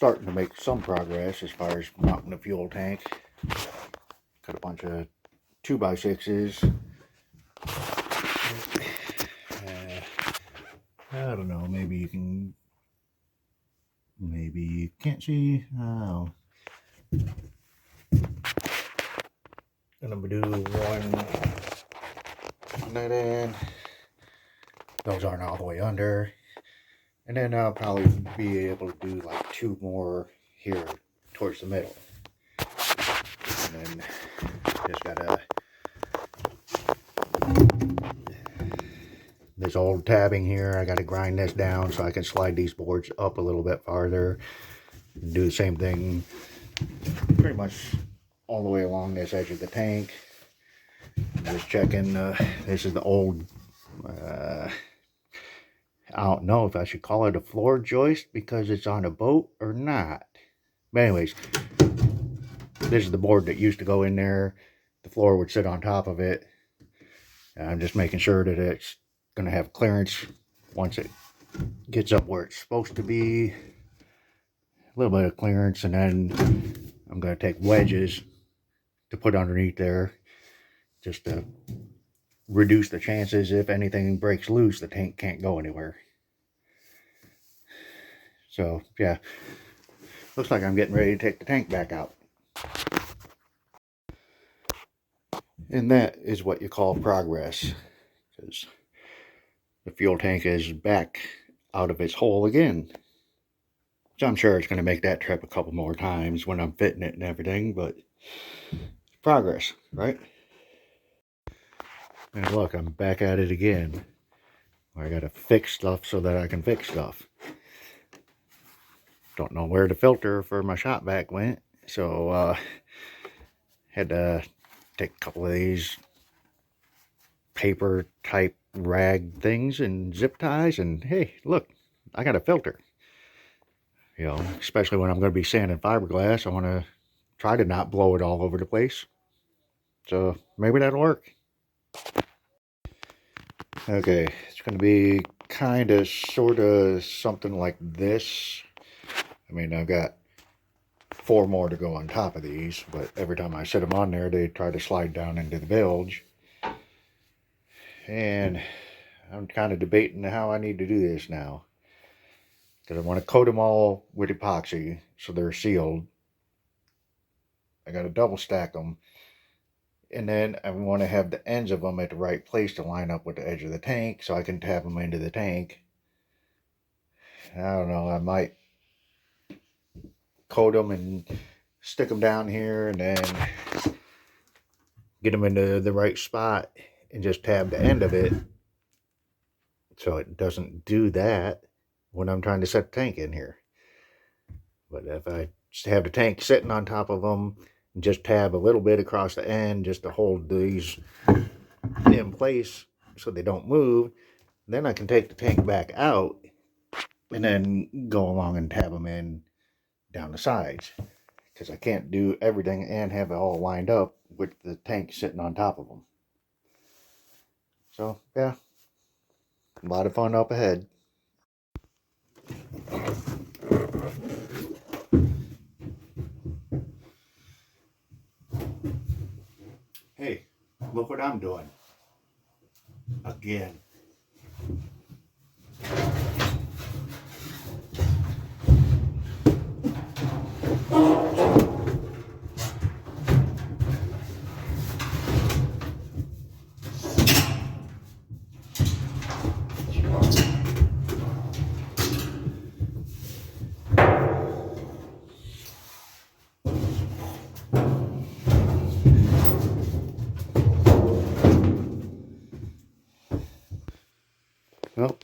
starting to make some progress as far as mounting the fuel tank. Got a bunch of 2x6s. I don't know, maybe you can't see. Oh. And I'm gonna do one on that end. Those aren't all the way under. And then I'll probably be able to do like 2 more here towards the middle. And then just gotta, this old tabbing here, I gotta grind this down so I can slide these boards up a little bit farther. And do the same thing pretty much all the way along this edge of the tank. Just checking, this is the old, I don't know if I should call it a floor joist because it's on a boat or not. But anyways, this is the board that used to go in there. The floor would sit on top of it. And I'm just making sure that it's going to have clearance once it gets up where it's supposed to be. A little bit of clearance, and then I'm going to take wedges to put underneath there just to reduce the chances if anything breaks loose, the tank can't go anywhere. So yeah, looks like I'm getting ready to take the tank back out. And that is what you call progress, because the fuel tank is back out of its hole again. So I'm sure it's going to make that trip a couple more times when I'm fitting it and everything, but progress, right? And look, I'm back at it again. I got to fix stuff so that I can fix stuff. Don't know where the filter for my shop vac went, so had to take a couple of these paper type rag things and zip ties, and hey, look, I got a filter. You know, especially when I'm going to be sanding fiberglass, I want to try to not blow it all over the place. So maybe that'll work. Okay, it's going to be kind of sort of something like this. I mean, I've got 4 more to go on top of these, but every time I set them on there, they try to slide down into the bilge. And I'm kind of debating how I need to do this now, because I want to coat them all with epoxy so they're sealed. I got to double stack them. And then I want to have the ends of them at the right place to line up with the edge of the tank so I can tab them into the tank. I don't know, I might coat them and stick them down here and then get them into the right spot and just tab the end of it so it doesn't do that when I'm trying to set the tank in here. But if I just have the tank sitting on top of them and just tab a little bit across the end just to hold these in place so they don't move, then I can take the tank back out and then go along and tab them in down the sides, because I can't do everything and have it all lined up with the tank sitting on top of them. So yeah, a lot of fun up ahead. Hey, look what I'm doing again. Well,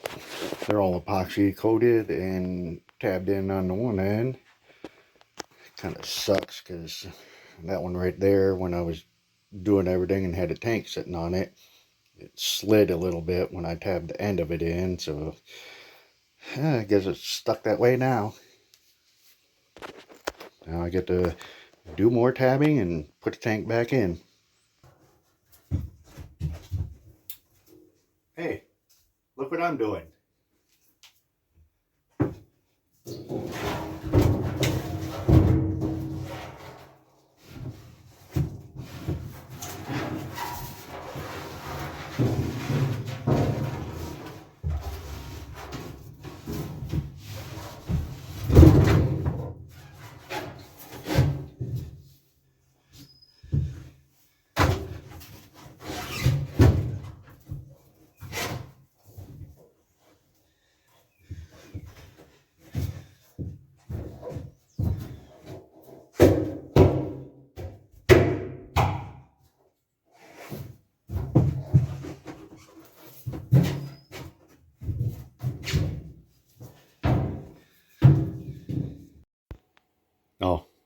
they're all epoxy coated and tabbed in on the one end. Kind of sucks because that one right there, when I was doing everything and had a tank sitting on it, it slid a little bit when I tabbed the end of it in, so I guess it's stuck that way now. Now I get to do more tabbing and put the tank back in. Hey, look what I'm doing.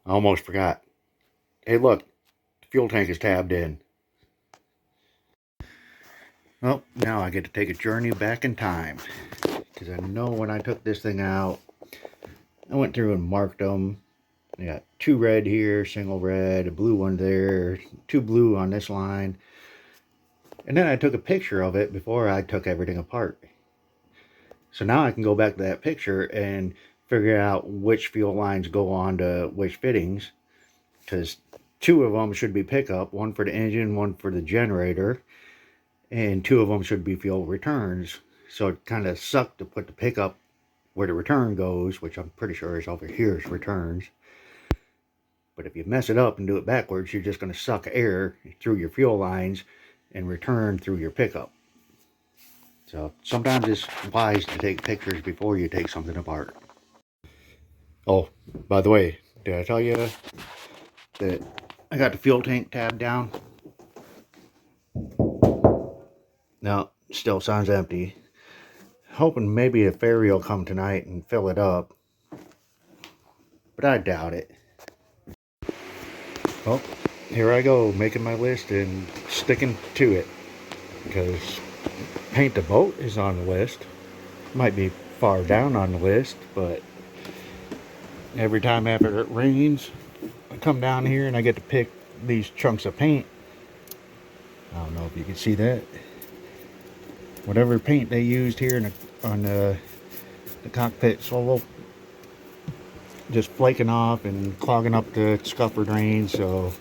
I almost forgot. Hey, look, the fuel tank is tabbed in. Well, now I get to take a journey back in time. Because I know when I took this thing out, I went through and marked them. I got 2 red here, single red, a blue one there, 2 blue on this line. And then I took a picture of it before I took everything apart. So now I can go back to that picture and figure out which fuel lines go on to which fittings. Because 2 of them should be pickup, one for the engine, one for the generator. And 2 of them should be fuel returns. So it kind of sucked to put the pickup where the return goes, which I'm pretty sure is over here is returns. But if you mess it up and do it backwards, you're just going to suck air through your fuel lines and return through your pickup. So sometimes it's wise to take pictures before you take something apart. Oh, by the way, did I tell you that I got the fuel tank tab down? No, still sounds empty. Hoping maybe a ferry will come tonight and fill it up, but I doubt it. Well, here I go, making my list and sticking to it, because paint the boat is on the list. Might be far down on the list, but every time after it rains, I come down here and I get to pick these chunks of paint. I don't know if you can see that. Whatever paint they used here on the cockpit solo, just flaking off and clogging up the scupper drain. So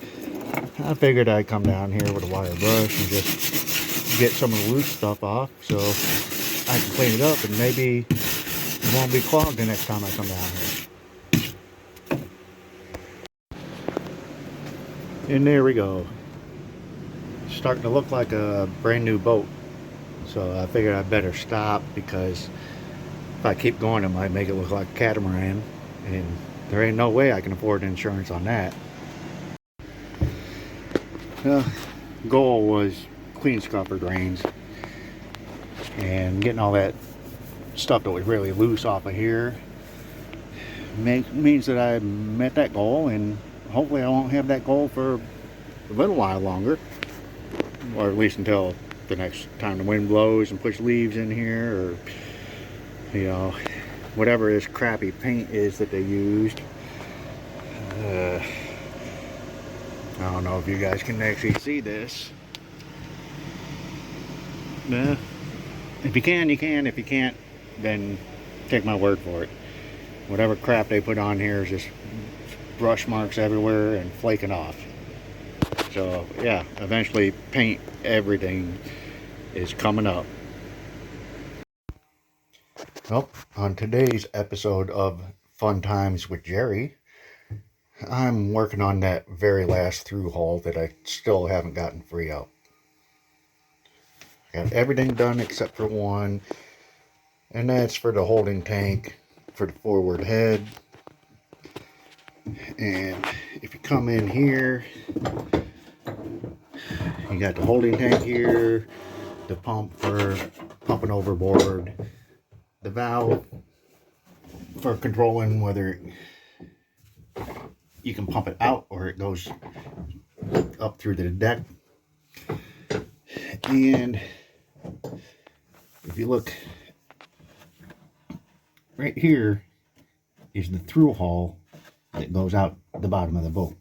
I figured I'd come down here with a wire brush and just get some of the loose stuff off so I can clean it up, and maybe it won't be clogged the next time I come down here. And there we go. It's starting to look like a brand new boat. So I figured I'd better stop, because if I keep going, it might make it look like a catamaran, and there ain't no way I can afford insurance on that. Goal was clean scupper drains and getting all that stuff that was really loose off of here. Means that I met that goal, and hopefully I won't have that goal for a little while longer, or at least until the next time the wind blows and push leaves in here, or you know, whatever this crappy paint is that they used. I don't know if you guys can actually see this. If you can, you can. If you can't, then take my word for it. Whatever crap they put on here is just brush marks everywhere and flaking off. So yeah, eventually paint everything is coming up. Well, on today's episode of Fun Times with Jerry, I'm working on that very last through hole that I still haven't gotten free out. I got everything done except for one, and that's for the holding tank for the forward head. And if you come in here, you got the holding tank here, the pump for pumping overboard, the valve for controlling whether you can pump it out or it goes up through the deck. And if you look right here is the through hull that goes out the bottom of the boat.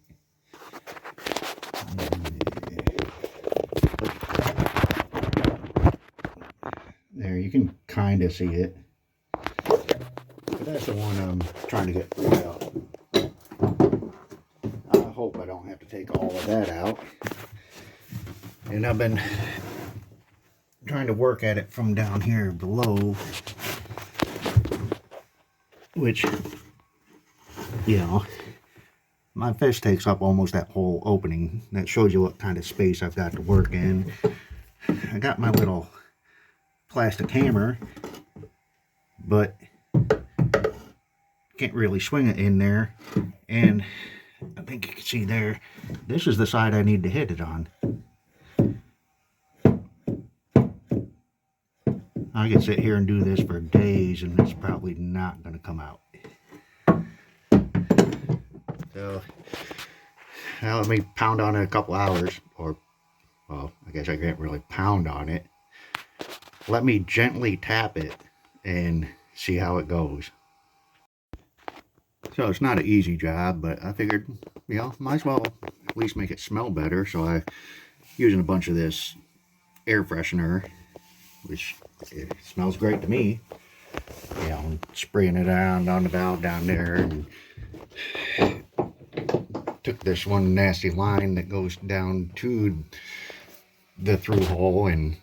There, you can kind of see it, but that's the one I'm trying to get rid of. I hope I don't have to take all of that out. And I've been trying to work at it from down here below, which, you know, my fish takes up almost that whole opening. That shows you what kind of space I've got to work in. I got my little plastic hammer, but can't really swing it in there. And I think you can see there, this is the side I need to hit it on. I could sit here and do this for days and it's probably not going to come out. So now let me pound on it a couple hours, or, well, I guess I can't really pound on it. Let me gently tap it and see how it goes. So it's not an easy job, but I figured, you know, might as well at least make it smell better. So I'm using a bunch of this air freshener, which it smells great to me. You know, spraying it around on the valve down there, and took this one nasty line that goes down to the through hole and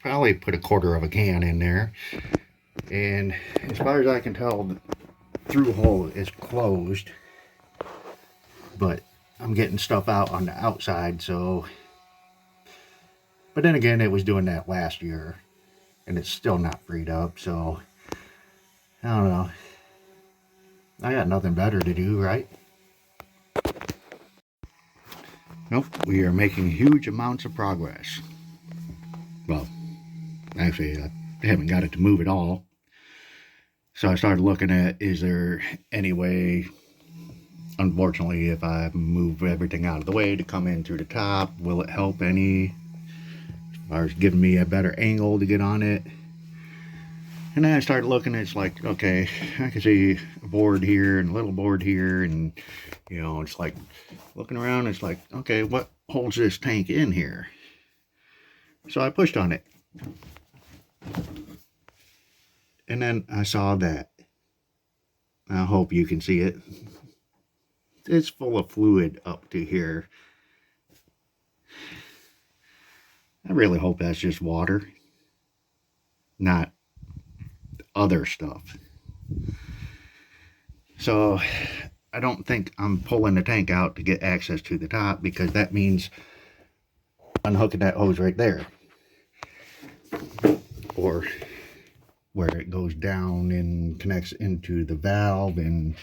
probably put a quarter of a can in there. And as far as I can tell, the through hole is closed, but I'm getting stuff out on the outside. So, but then again, it was doing that last year and it's still not freed up. So I don't know, I got nothing better to do, right? Nope, we are making huge amounts of progress. Well, actually, I haven't got it to move at all. So I started looking at, is there any way, unfortunately, if I move everything out of the way to come in through the top, will it help any, as far as giving me a better angle to get on it? And then I started looking, it's like, okay, I can see a board here and a little board here, and, you know, it's like, looking around, it's like, okay, what holds this tank in here? So I pushed on it. And then I saw that. I hope you can see it. It's full of fluid up to here. I really hope that's just water, not other stuff. So I don't think I'm pulling the tank out to get access to the top, because that means unhooking that hose right there, or where it goes down and connects into the valve. And,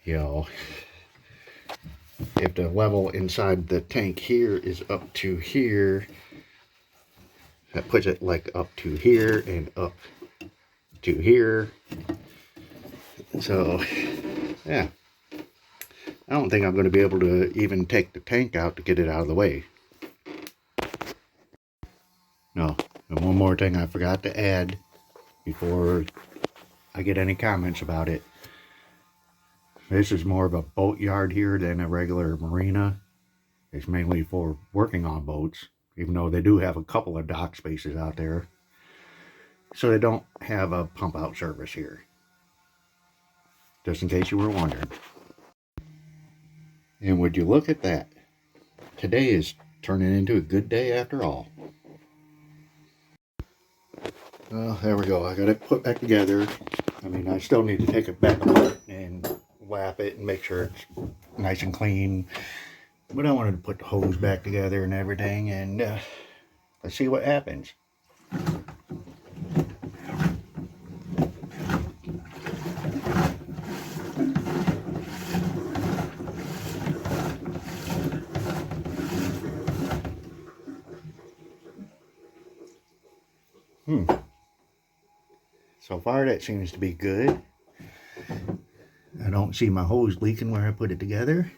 you know, if the level inside the tank here is up to here, that puts it like up to here and up to here. So yeah, I don't think I'm going to be able to even take the tank out to get it out of the way. No, and one more thing I forgot to add before I get any comments about it. This is more of a boat yard here than a regular marina. It's mainly for working on boats, even though they do have a couple of dock spaces out there. So they don't have a pump out service here, just in case you were wondering. And would you look at that? Today is turning into a good day after all. Well, there we go. I got it put back together. I mean, I still need to take it back apart and lap it and make sure it's nice and clean. But I wanted to put the hose back together and everything, and let's see what happens. So far, that seems to be good. I don't see my hose leaking where I put it together.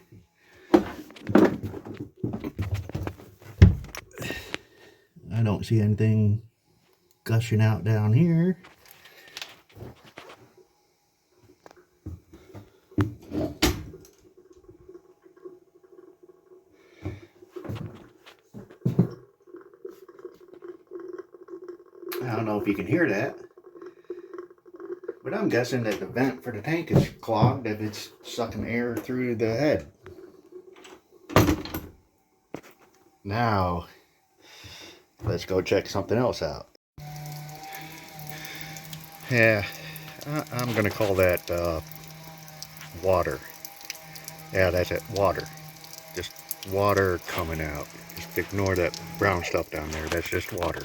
I don't see anything gushing out down here. I don't know if you can hear that, but I'm guessing that the vent for the tank is clogged if it's sucking air through the head. Now, let's go check something else out. Yeah, I'm going to call that water. Yeah, that's it, water. Just water coming out. Just ignore that brown stuff down there. That's just water.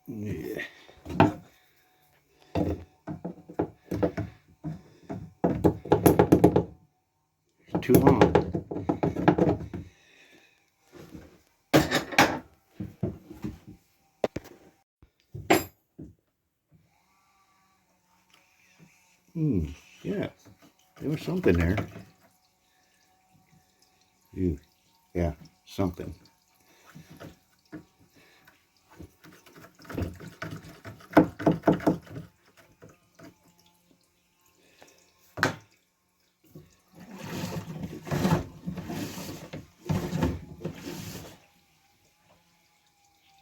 Yeah. too long. Yeah, there was something there. Yeah, something.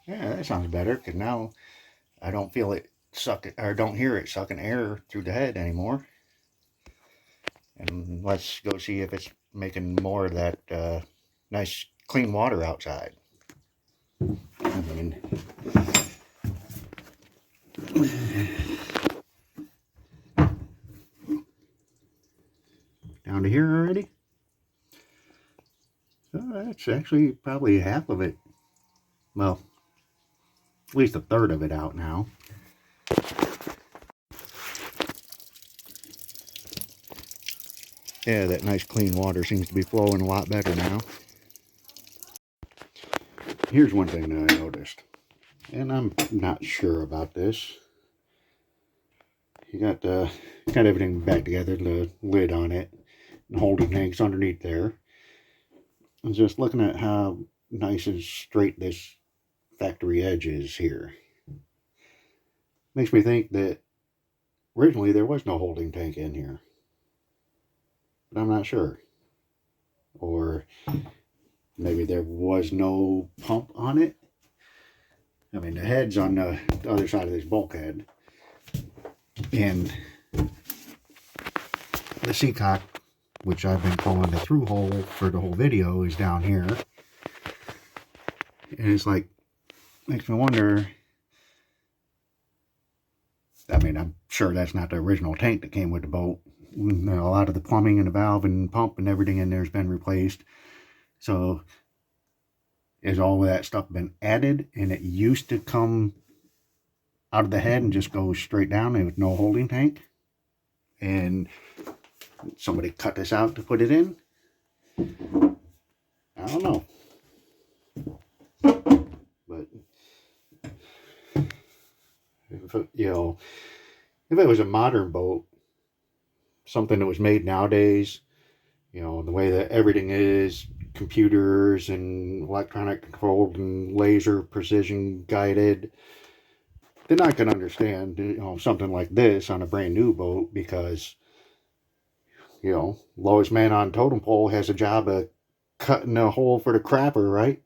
Yeah, that sounds better, because now I don't feel it sucking, or don't hear it sucking air through the head anymore. And let's go see if it's making more of that nice clean water outside. I mean, down to here already? So that's actually probably half of it. Well, at least a third of it out now. Yeah, that nice clean water seems to be flowing a lot better now. Here's one thing that I noticed, and I'm not sure about this. You got everything back together, the lid on it, and holding tanks underneath there. I was just looking at how nice and straight this factory edge is here. Makes me think that originally there was no holding tank in here, but I'm not sure. Or maybe there was no pump on it. I mean, the head's on the other side of this bulkhead, and the seacock, which I've been calling the through hole for the whole video, is down here. And it's like, makes me wonder, I mean, I'm sure that's not the original tank that came with the boat. A lot of the plumbing and the valve and pump and everything in there has been replaced. So has all of that stuff been added, and it used to come out of the head and just go straight down? There was no holding tank, and somebody cut this out to put it in? I don't know. But if it, if it was a modern boat, something that was made nowadays, the way that everything is, computers and electronic controlled and laser precision guided, then I can understand, something like this on a brand new boat, because, lowest man on totem pole has a job of cutting a hole for the crapper, right?